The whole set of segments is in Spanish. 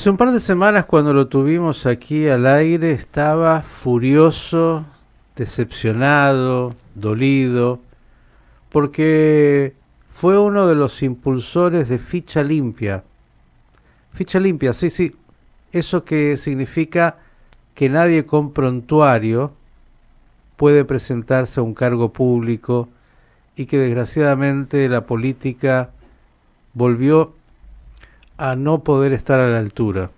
Hace un par de semanas cuando lo tuvimos aquí al aire estaba furioso, decepcionado, dolido, porque fue uno de los impulsores de Ficha Limpia. Ficha Limpia, sí, sí, eso que significa que nadie con prontuario puede presentarse a un cargo público y que desgraciadamente la política volvió a no poder estar a la altura.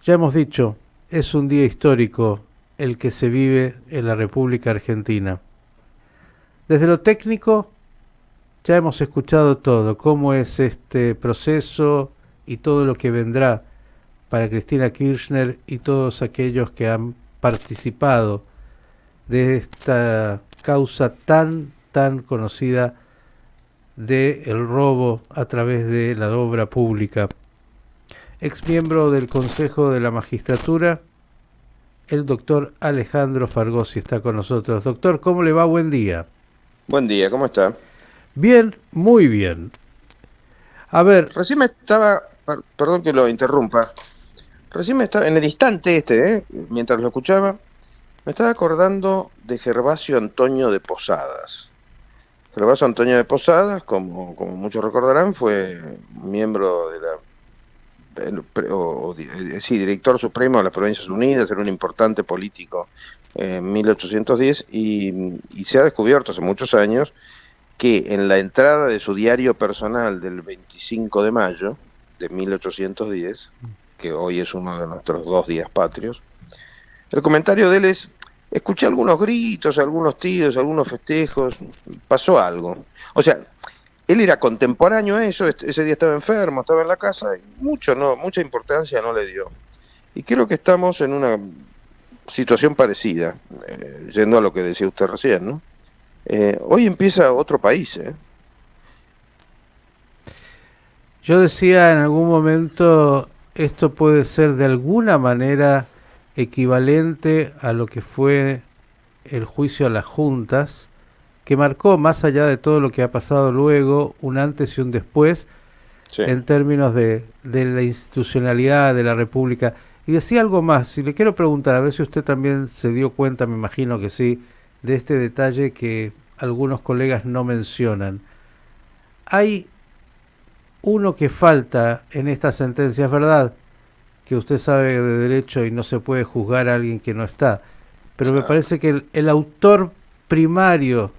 Ya hemos dicho, es un día histórico el que se vive en la República Argentina. Desde lo técnico ya hemos escuchado todo, cómo es este proceso y todo lo que vendrá para Cristina Kirchner y todos aquellos que han participado de esta causa tan conocida del robo a través de la obra pública. Ex miembro del Consejo de la Magistratura, el doctor Alejandro Fargosi está con nosotros. Doctor, ¿cómo le va? Buen día. Buen día, ¿cómo está? Bien, muy bien. A ver, Recién me estaba, perdón que lo interrumpa, recién me estaba, en el instante mientras lo escuchaba, me estaba acordando de Gervasio Antonio de Posadas. Gervasio Antonio de Posadas, como muchos recordarán, fue miembro de sí, director supremo de las Provincias Unidas, era un importante político en 1810 y se ha descubierto hace muchos años que en la entrada de su diario personal del 25 de mayo de 1810, que hoy es uno de nuestros 2 días patrios, el comentario de él es: escuché algunos gritos, algunos tiros, algunos festejos, pasó algo. O sea, él era contemporáneo a eso, ese día estaba enfermo, estaba en la casa, y mucha importancia no le dio. Y creo que estamos en una situación parecida, yendo a lo que decía usted recién, ¿no? Hoy empieza otro país, ¿eh? yo decía en algún momento, esto puede ser de alguna manera equivalente a lo que fue el juicio a las juntas, que marcó, más allá de todo lo que ha pasado luego, un antes y un después Sí. en términos de la institucionalidad de la República. Y decía algo más, si le quiero preguntar, a ver si usted también se dio cuenta, me imagino que sí, de este detalle que algunos colegas no mencionan. Hay uno que falta en esta sentencia, es verdad que usted sabe de derecho y no se puede juzgar a alguien que no está, pero me Claro. parece que el autor primario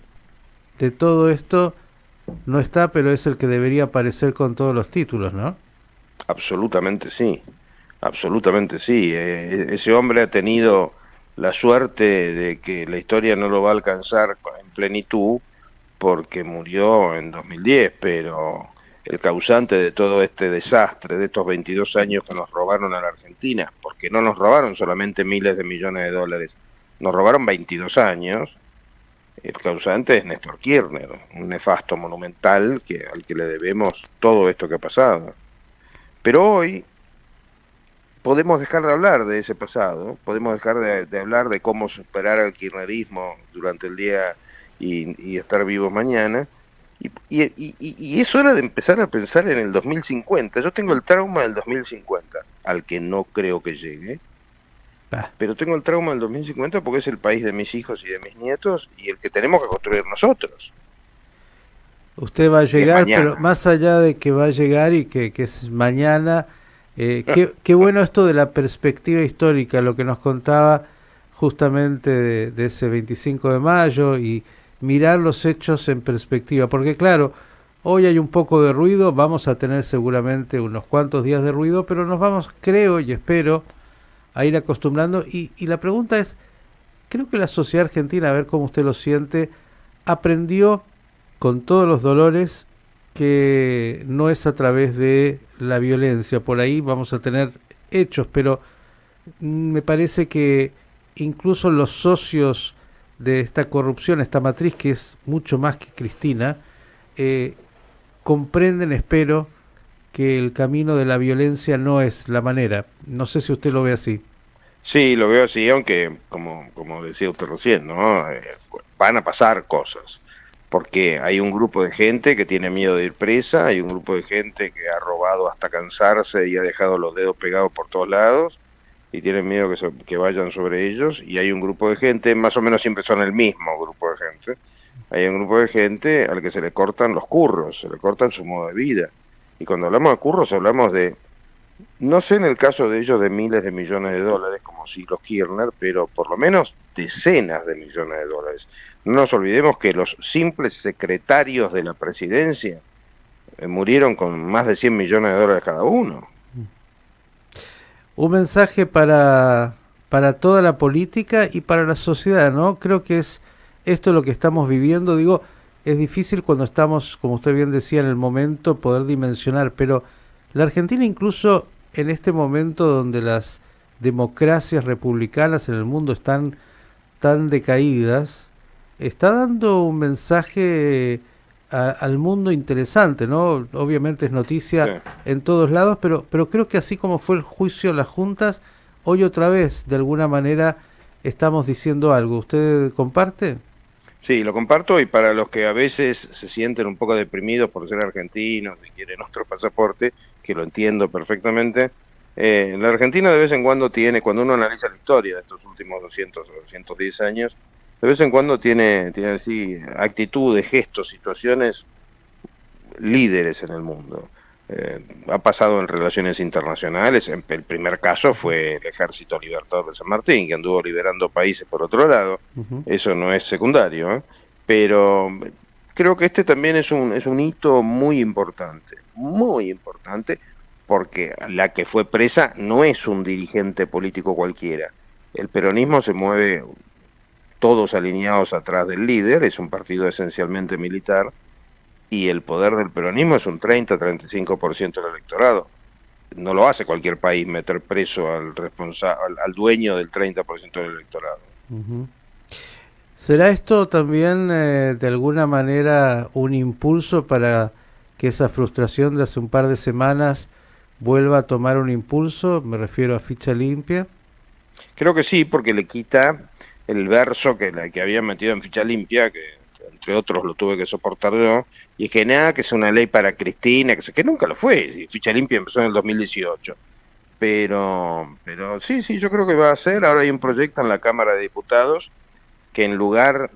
de todo esto no está, pero es el que debería aparecer con todos los títulos, ¿no? Absolutamente sí, absolutamente sí. Ese hombre ha tenido la suerte de que la historia no lo va a alcanzar en plenitud porque murió en 2010, pero el causante de todo este desastre, de estos 22 años que nos robaron a la Argentina, porque no nos robaron solamente miles de millones de dólares, nos robaron 22 años, el causante es Néstor Kirchner, un nefasto monumental al que le debemos todo esto que ha pasado. Pero hoy podemos dejar de hablar de ese pasado, podemos dejar de hablar de cómo superar al kirchnerismo durante el día y estar vivos mañana. Y es hora de empezar a pensar en el 2050. Yo tengo el trauma del 2050, al que no creo que llegue, Ah, pero tengo el trauma del 2050 porque es el país de mis hijos y de mis nietos y el que tenemos que construir nosotros, usted va a que es llegar, pero mañana. más allá de que va a llegar y que es mañana, qué bueno esto de la perspectiva histórica, lo que nos contaba justamente de ese 25 de mayo y mirar los hechos en perspectiva, porque claro, hoy hay un poco de ruido, vamos a tener seguramente unos cuantos días de ruido, pero nos vamos, creo y espero, a ir acostumbrando y la pregunta es, creo que la sociedad argentina, a ver cómo usted lo siente, aprendió con todos los dolores que no es a través de la violencia. Por ahí vamos a tener hechos, pero me parece que incluso los socios de esta corrupción, esta matriz que es mucho más que Cristina, eh, comprenden, espero, que el camino de la violencia no es la manera. No sé si usted lo ve así. Sí, lo veo así, aunque como decía usted recién, ¿no? Van a pasar cosas. porque hay un grupo de gente que tiene miedo de ir presa, hay un grupo de gente que ha robado hasta cansarse y ha dejado los dedos pegados por todos lados y tienen miedo que vayan sobre ellos, y hay un grupo de gente, más o menos siempre son el mismo grupo de gente, hay un grupo de gente al que se le cortan los curros, se le cortan su modo de vida. Y cuando hablamos de curros hablamos de, no sé en el caso de ellos de miles de millones de dólares, como Siglo Kirchner, pero por lo menos decenas de millones de dólares. No nos olvidemos que los simples secretarios de la presidencia murieron con más de 100 millones de dólares cada uno. Un mensaje para toda la política y para la sociedad, ¿no? Creo que es esto lo que estamos viviendo. Digo, es difícil cuando estamos, como usted bien decía, en el momento poder dimensionar, pero la Argentina incluso en este momento donde las democracias republicanas en el mundo están tan decaídas, está dando un mensaje al mundo interesante, ¿no? Obviamente es noticia Sí. en todos lados, pero creo que así como fue el juicio a las juntas, hoy otra vez, de alguna manera, estamos diciendo algo. ¿Usted comparte? Sí, lo comparto, y para los que a veces se sienten un poco deprimidos por ser argentinos y quieren otro pasaporte, que lo entiendo perfectamente, la Argentina de vez en cuando tiene, cuando uno analiza la historia de estos últimos 200 o 210 años, de vez en cuando tiene así actitudes, gestos, situaciones líderes en el mundo. Ha pasado en relaciones internacionales. El primer caso fue el Ejército Libertador de San Martín, que anduvo liberando países por otro lado. Uh-huh. Eso no es secundario, ¿eh? Pero creo que este también es un hito muy importante, porque la que fue presa no es un dirigente político cualquiera. El peronismo se mueve todos alineados atrás del líder, es un partido esencialmente militar, y el poder del peronismo es un 30-35% del electorado. No lo hace cualquier país meter preso al dueño del 30% del electorado. Uh-huh. ¿Será esto también de alguna manera un impulso para que esa frustración de hace un par de semanas vuelva a tomar un impulso? Me refiero a Ficha Limpia. Creo que sí, porque le quita el verso que había metido en Ficha Limpia, que entre otros lo tuve que soportar yo, y es que nada, que es una ley para Cristina, que nunca lo fue. Ficha Limpia empezó en el 2018. Pero sí, yo creo que va a ser. Ahora hay un proyecto en la Cámara de Diputados que en lugar,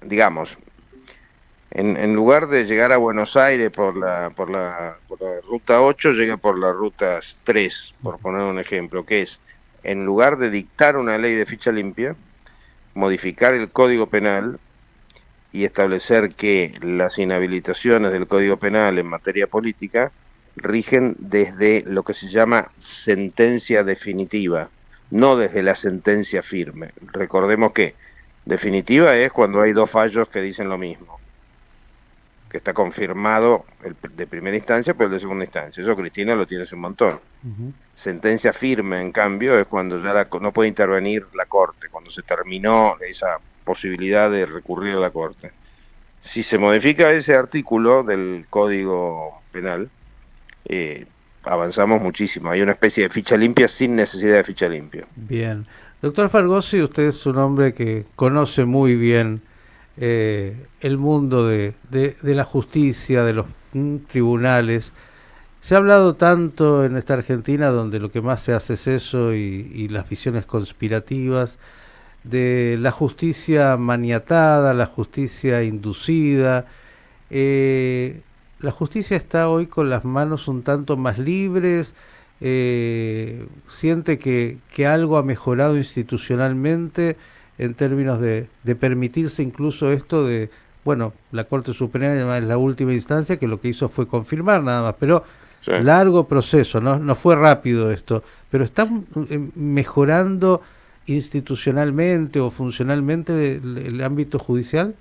digamos, en lugar de llegar a Buenos Aires por la ruta 8, llega por la ruta 3, por poner un ejemplo, que es, en lugar de dictar una ley de ficha limpia, modificar el Código Penal y establecer que las inhabilitaciones del Código Penal en materia política rigen desde lo que se llama sentencia definitiva, no desde la sentencia firme. Recordemos que definitiva es cuando hay dos fallos que dicen lo mismo, que está confirmado el de primera instancia, pero el de segunda instancia. Eso Cristina lo tiene hace un montón. Uh-huh. Sentencia firme, en cambio, es cuando ya no puede intervenir la Corte, cuando se terminó esa posibilidad de recurrir a la Corte. Si se modifica ese artículo del Código Penal, avanzamos muchísimo. Hay una especie de ficha limpia sin necesidad de ficha limpia. Bien. Doctor Fargosi, usted es un hombre que conoce muy bien el mundo de la justicia, de los tribunales. Se ha hablado tanto en esta Argentina, donde lo que más se hace es eso y las visiones conspirativas, de la justicia maniatada, la justicia inducida. La justicia está hoy con las manos un tanto más libres. Siente que algo ha mejorado institucionalmente en términos de permitirse incluso esto de, bueno, la Corte Suprema es la última instancia, que lo que hizo fue confirmar nada más, pero sí, largo proceso, no fue rápido esto, pero está mejorando institucionalmente o funcionalmente el ámbito judicial.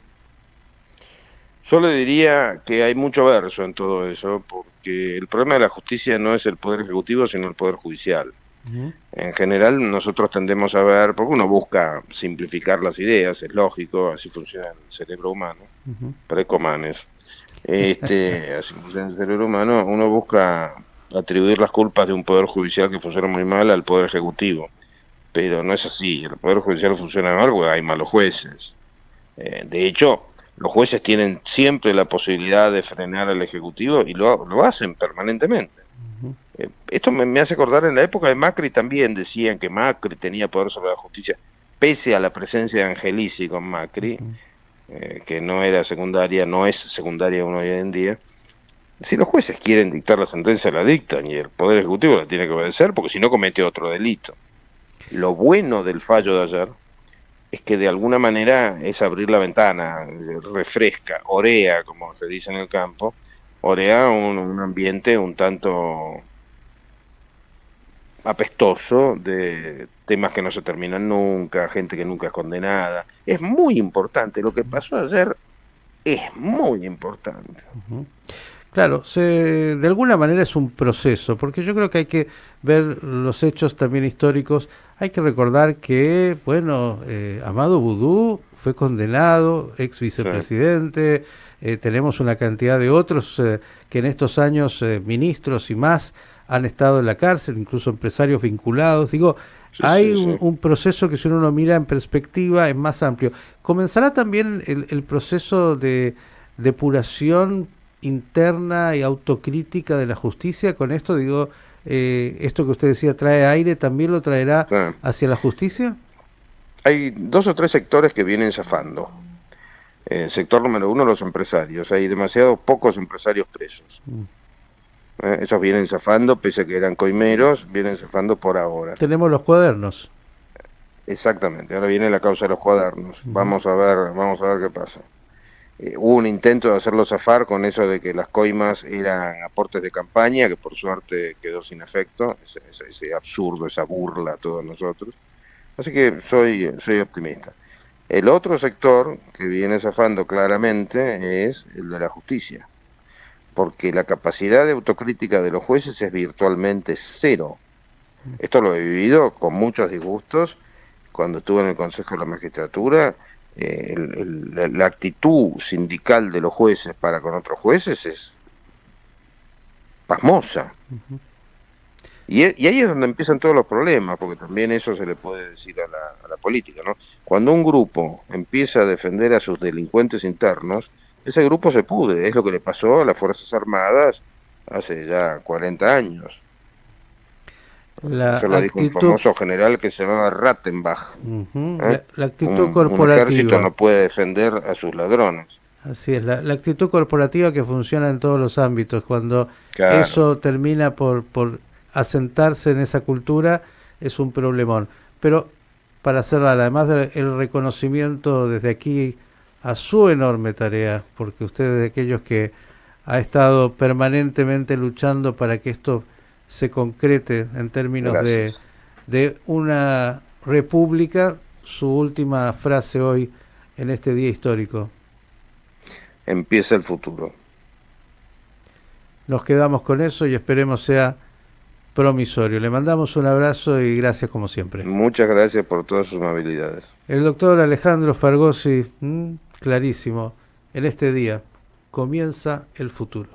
Yo le diría que hay mucho verso en todo eso, porque el problema de la justicia no es el Poder Ejecutivo, sino el Poder Judicial. Uh-huh. En general nosotros tendemos a ver, porque uno busca simplificar las ideas, es lógico, así funciona el cerebro humano, uh-huh, precomanes, así funciona el cerebro humano, uno busca atribuir las culpas de un Poder Judicial que funciona muy mal al Poder Ejecutivo, pero no es así. El Poder Judicial funciona mal porque hay malos jueces. De hecho, Los jueces tienen siempre la posibilidad de frenar al Ejecutivo y lo hacen permanentemente. Esto me hace acordar en la época de Macri también decían que Macri tenía poder sobre la justicia, pese a la presencia de Angelici con Macri, que no era secundaria, no es secundaria uno hoy en día. Si los jueces quieren dictar la sentencia, la dictan y el Poder Ejecutivo la tiene que obedecer porque si no comete otro delito. Lo bueno del fallo de ayer es que de alguna manera es abrir la ventana, refresca, orea, como se dice en el campo, orea un ambiente un tanto apestoso de temas que no se terminan nunca, gente que nunca es condenada. Es muy importante, lo que pasó ayer es muy importante. Claro, de alguna manera es un proceso, porque yo creo que hay que ver los hechos también históricos. Hay que recordar que, bueno, Amado Boudou fue condenado, ex vicepresidente, tenemos una cantidad de otros que en estos años, ministros y más, han estado en la cárcel, incluso empresarios vinculados. Digo, hay un proceso que si uno lo mira en perspectiva es más amplio. ¿Comenzará también el proceso de depuración interna y autocrítica de la justicia con esto? Digo, esto que usted decía trae aire, ¿también lo traerá hacia la justicia? Hay 2 o 3 sectores que vienen zafando. Sector número 1, los empresarios. Hay demasiado pocos empresarios presos. Esos vienen zafando, pese a que eran coimeros, vienen zafando por ahora. Tenemos los cuadernos. Exactamente, ahora viene la causa de los cuadernos. Vamos a ver qué pasa. Hubo un intento de hacerlo zafar con eso de que las coimas eran aportes de campaña, que por suerte quedó sin efecto, ese absurdo, esa burla a todos nosotros. Así que soy optimista. El otro sector que viene zafando claramente es el de la justicia, porque la capacidad de autocrítica de los jueces es virtualmente cero. Esto lo he vivido con muchos disgustos cuando estuve en el Consejo de la Magistratura. La actitud sindical de los jueces para con otros jueces es pasmosa. Y ahí es donde empiezan todos los problemas, porque también eso se le puede decir a la política, ¿no? Cuando un grupo empieza a defender a sus delincuentes internos, ese grupo se pudre. Es lo que le pasó a las Fuerzas Armadas hace ya 40 años. Eso lo dijo un famoso general que se llamaba Rattenbach. La actitud corporativa. Un ejército no puede defender a sus ladrones. Así es, la actitud corporativa que funciona en todos los ámbitos. Cuando eso termina por asentarse en esa cultura, es un problemón. Pero para cerrar, además del reconocimiento desde aquí a su enorme tarea, porque usted es de aquellos que ha estado permanentemente luchando para que esto se concrete en términos de una república. Su última frase hoy en este día histórico. Empieza el futuro. Nos quedamos con eso y esperemos sea promisorio. Le mandamos un abrazo y gracias como siempre. Muchas gracias por todas sus amabilidades. El doctor Alejandro Fargosi, clarísimo, en este día comienza el futuro.